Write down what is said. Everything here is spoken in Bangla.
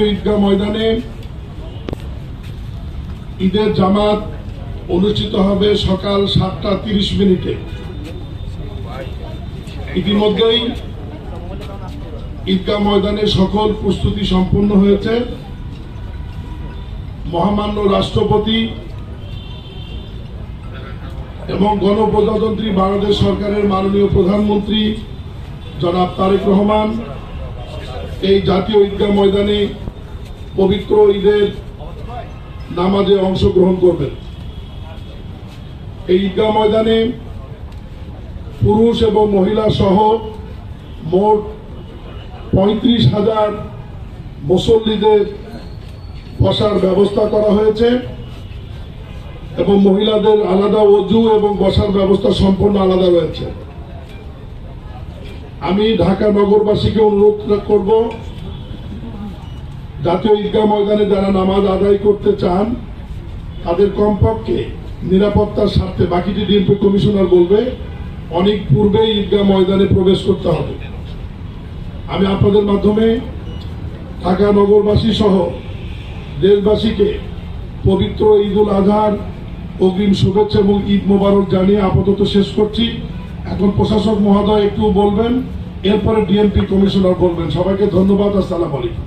ঈদগাহ ময়দানে ঈদের জামাত অনুষ্ঠিত হবে সকাল 7:30 ইতিমধ্যেই ঈদগাহ ময়দানে সকল প্রস্তুতি সম্পন্ন হয়েছে। মহামান্য রাষ্ট্রপতি এবং গণপ্রজাতন্ত্রী বাংলাদেশ সরকারের মাননীয় প্রধানমন্ত্রী জনাব তারেক রহমান এই জাতীয় ঈদগাহ ময়দানে পবিত্র ঈদের নামাজে অংশগ্রহণ করবেন। এই ঈদগাহ ময়দানে পুরুষ এবং মহিলা সহ মোট 35,000 মুসল্লিদের বসার ব্যবস্থা করা হয়েছে এবং মহিলাদের আলাদা ওযু এবং বসার ব্যবস্থা সম্পূর্ণ আলাদা রয়েছে। আমি ঢাকা নগরবাসীকে অনুরোধ করব, জাতীয় ঈদগাহ ময়দানে যারা নামাজ আদায় করতে চান তাদের কমপক্ষে নিরাপত্তার স্বার্থে, বাকিটি ডিএমপি কমিশনার বলবে, অনেক পূর্বেই ঈদগাহ ময়দানে প্রবেশ করতে হবে। আমি আপনাদের মাধ্যমে ঢাকা নগরবাসী সহ দেশবাসীকে পবিত্র ঈদ উল আজহার অগ্রিম শুভেচ্ছা এবং ঈদ মোবারক জানিয়ে আপাতত শেষ করছি। এখন প্রশাসক মহোদয় একটু বলবেন, এরপরে ডিএমপি কমিশনার বলবেন। সবাইকে ধন্যবাদ। আসসালামু আলাইকুম।